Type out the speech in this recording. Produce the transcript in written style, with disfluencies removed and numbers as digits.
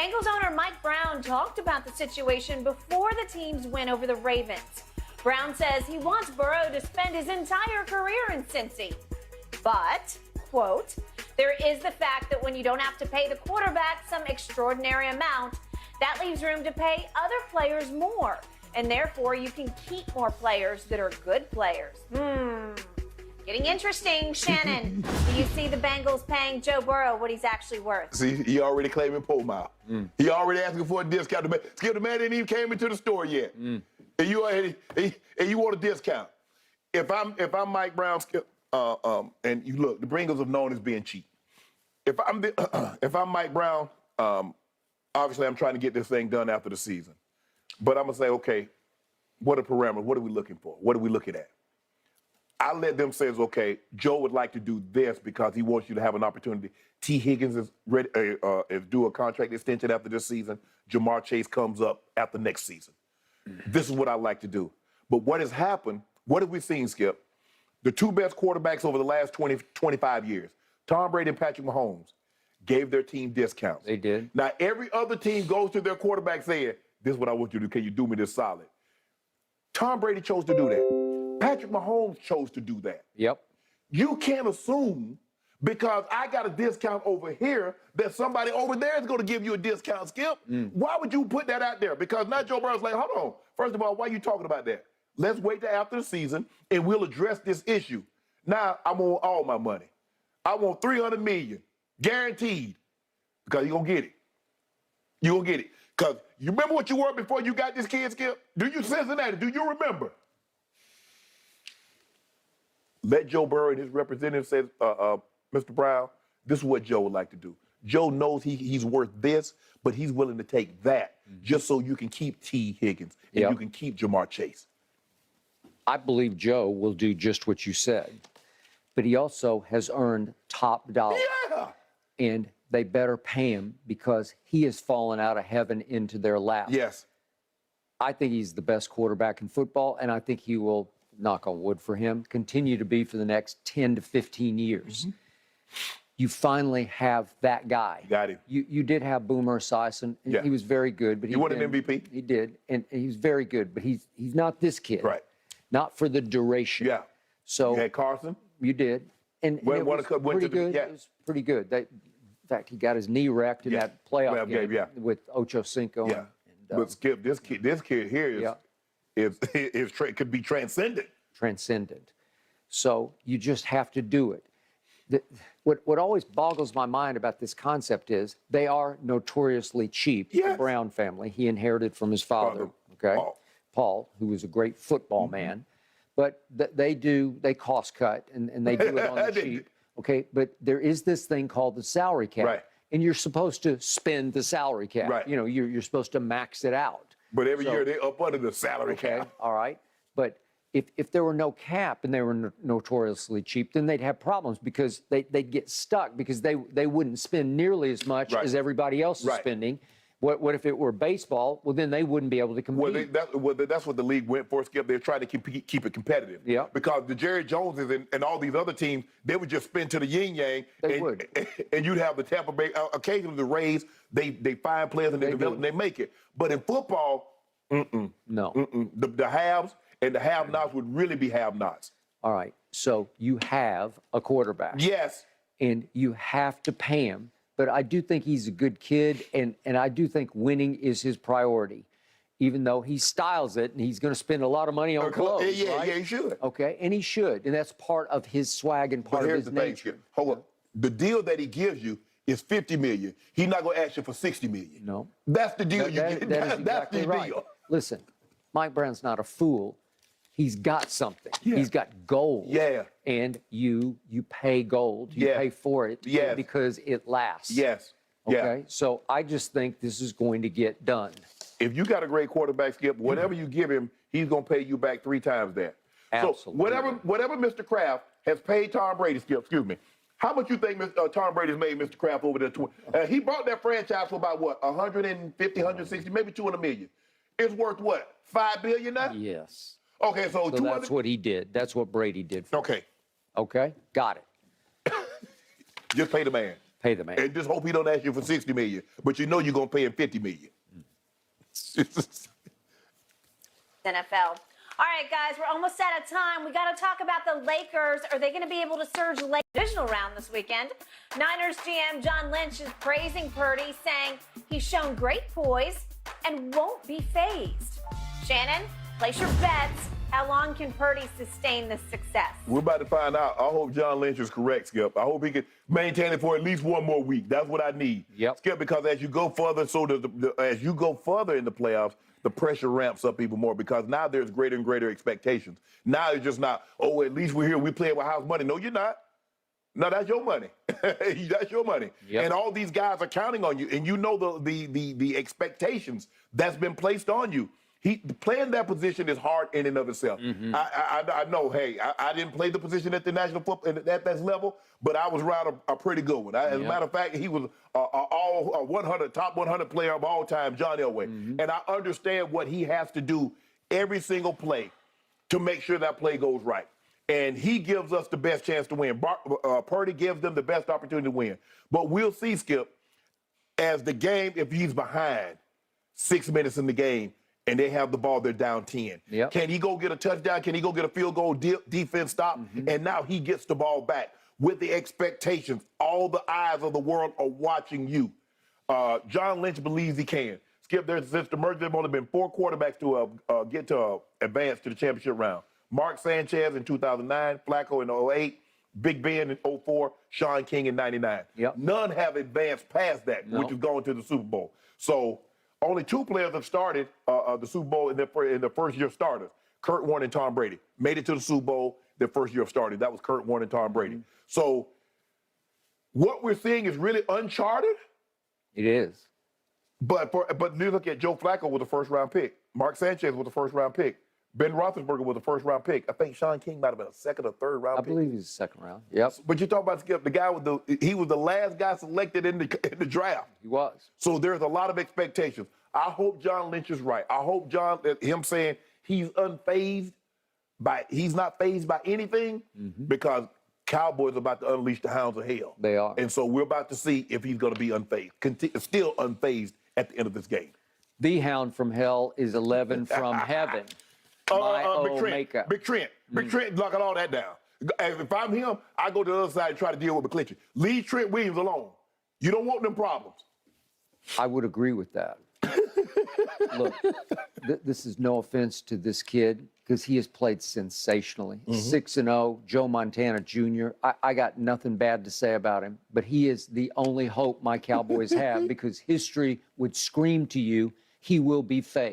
Bengals owner Mike Brown talked about the situation before the team's win over the Ravens. Brown says he wants Burrow to spend his entire career in Cincy. But, quote, there is the fact that when you don't have to pay the quarterback some extraordinary amount, that leaves room to pay other players more. And therefore, you can keep more players that are good players. Getting interesting. Shannon, do you see the Bengals paying Joe Burrow what he's actually worth? See, he already claiming pole mile. He already asking for a discount. Skip, the man didn't even came into the store yet. And you want a discount. If I'm Mike Brown, Skip, and you look, the Bengals have known as being cheap. If I'm Mike Brown, obviously I'm trying to get this thing done after the season. But I'm gonna say, okay, what are parameters? What are we looking for? What are we looking at? I let them say, okay, Joe would like to do this because he wants you to have an opportunity. T. Higgins is ready, is due a contract extension after this season. Jamar Chase comes up after next season. This is what I like to do. But what has happened, what have we seen, Skip? The two best quarterbacks over the last 20, 25 years, Tom Brady and Patrick Mahomes, gave their team discounts. They did. Now, every other team goes to their quarterback saying, this is what I want you to do. Can you do me this solid? Tom Brady chose to do that. Patrick Mahomes chose to do that. Yep. You can't assume because I got a discount over here that somebody over there is going to give you a discount, Skip. Why would you put that out there? Because now Joe Burrow's like, hold on. First of all, why are you talking about that? Let's wait till after the season and we'll address this issue. Now I want all my money. I want $300 million guaranteed because you're going to get it. You're going to get it. Because you remember what you were before you got this kid, Skip? Do you Cincinnati? Do you remember? Let Joe Burrow and his representative say, Mr. Brown, this is what Joe would like to do. Joe knows he's worth this, but he's willing to take that just so you can keep T. Higgins and you can keep Jamar Chase. I believe Joe will do just what you said, but he also has earned top dollar. Yeah. And they better pay him because he has fallen out of heaven into their lap. Yes. I think he's the best quarterback in football, and I think he will, knock on wood for him, continue to be for the next 10 to 15 years. You finally have that guy. Got him. You did have Boomer Esiason. Yeah. He was very good. But he won an MVP. He did, and he was very good, but he's not this kid. Right. Not for the duration. Yeah. So you had Carson. You did. And it was pretty good. It was pretty good. In fact, he got his knee wrecked in that playoff game with Ocho Cinco. Yeah. But Skip, this kid here could be transcendent. Transcendent. So you just have to do it. What always boggles my mind about this concept is they are notoriously cheap. Yes. The Brown family. He inherited from his father. Paul, who was a great football man. But they cost cut and they do it on the cheap. Okay, but there is this thing called the salary cap. Right. And you're supposed to spend the salary cap. Right. You know, you're supposed to max it out. But every year they up under the salary cap. All right. But if there were no cap and they were notoriously cheap, then they'd have problems because they'd get stuck because they wouldn't spend nearly as much as everybody else is spending. What if it were baseball? Well, then they wouldn't be able to compete. That's what the league went for, Skip. They're trying to keep it competitive. Yeah. Because the Jerry Joneses and all these other teams, they would just spin to the yin-yang. They would. And you'd have the Tampa Bay, occasionally the Rays, they find players and they develop and they make it. But in football, no. The haves and the have-nots would really be have-nots. All right. So you have a quarterback. Yes. And you have to pay him. But I do think he's a good kid, and I do think winning is his priority, even though he styles it, and he's going to spend a lot of money on clothes, right? Yeah, he should. Okay, and he should, and that's part of his swag and part of his nature. Hold on. The deal that he gives you is $50 million. He's not going to ask you for $60 million. No. That's the deal you get. That is exactly right. Listen, Mike Brown's not a fool. He's got something. Yeah. He's got gold. Yeah. And you pay gold. You pay for it because it lasts. Yes. Okay? So I just think this is going to get done. If you got a great quarterback, Skip, whatever you give him, he's going to pay you back 3 times that. Absolutely. So whatever Mr. Kraft has paid Tom Brady, Skip, excuse me, how much you think Tom Brady's made Mr. Kraft over there? He bought that franchise for about, what, 150, 160, maybe $200 million. It's worth what, $5 billion now? Yes. Okay, so that's what he did. That's what Brady did. Okay. Okay? Got it. Just pay the man. Pay the man. And just hope he don't ask you for $60 million. But you know you're going to pay him $50 million. NFL. All right, guys, we're almost out of time. We got to talk about the Lakers. Are they going to be able to surge late divisional round this weekend? Niners GM John Lynch is praising Purdy, saying he's shown great poise and won't be phased. Shannon, place your bets. How long can Purdy sustain this success? We're about to find out. I hope John Lynch is correct, Skip. I hope he can maintain it for at least one more week. That's what I need. Yep. Skip, because as you go further, as you go further in the playoffs, the pressure ramps up even more because now there's greater and greater expectations. Now it's just not, oh, at least we're here, we playing with house money. No, you're not. No, that's your money. That's your money. Yep. And all these guys are counting on you, and you know the expectations that's been placed on you. Playing that position is hard in and of itself. Mm-hmm. I know, hey, I didn't play the position at the national football at that level, but I was around a pretty good one. As a matter of fact, he was a 100, top 100 player of all time, John Elway. Mm-hmm. And I understand what he has to do every single play to make sure that play goes right. And he gives us the best chance to win. Purdy gives them the best opportunity to win. But we'll see, Skip, as the game, if he's behind 6 minutes in the game, and they have the ball, they're down 10. Yep. Can he go get a touchdown? Can he go get a field goal, defense stop? Mm-hmm. And now he gets the ball back with the expectations. All the eyes of the world are watching you. John Lynch believes he can. Skip, since the merger, there have only been 4 quarterbacks to get to advance to the championship round. Mark Sanchez in 2009, Flacco in 08, Big Ben in 04, Sean King in 99. Yep. None have advanced past that, which is going to the Super Bowl. So only 2 players have started the Super Bowl in their first year starters. Kurt Warner and Tom Brady made it to the Super Bowl their first year of starting. That was Kurt Warner and Tom Brady. Mm-hmm. So what we're seeing is really uncharted. It is. But you look at Joe Flacco with a first-round pick. Mark Sanchez with a first-round pick. Ben Roethlisberger was a first-round pick. I think Sean King might have been a second or third-round pick. I believe he's a second round. Yep. But you talk about Skip, the guy he was the last guy selected in the draft. He was. So there's a lot of expectations. I hope John Lynch is right. I hope him saying he's not phased by anything because Cowboys are about to unleash the hounds of hell. They are. And so we're about to see if he's going to be still unfazed at the end of this game. The hound from hell is 11 from heaven. Big Trent, knocking all that down. If I'm him, I go to the other side and try to deal with McClinton. Leave Trent Williams alone. You don't want them problems. I would agree with that. Look, this is no offense to this kid because he has played sensationally. 6-0, Joe Montana Jr. I got nothing bad to say about him, but he is the only hope my Cowboys have because history would scream to you he will be faced.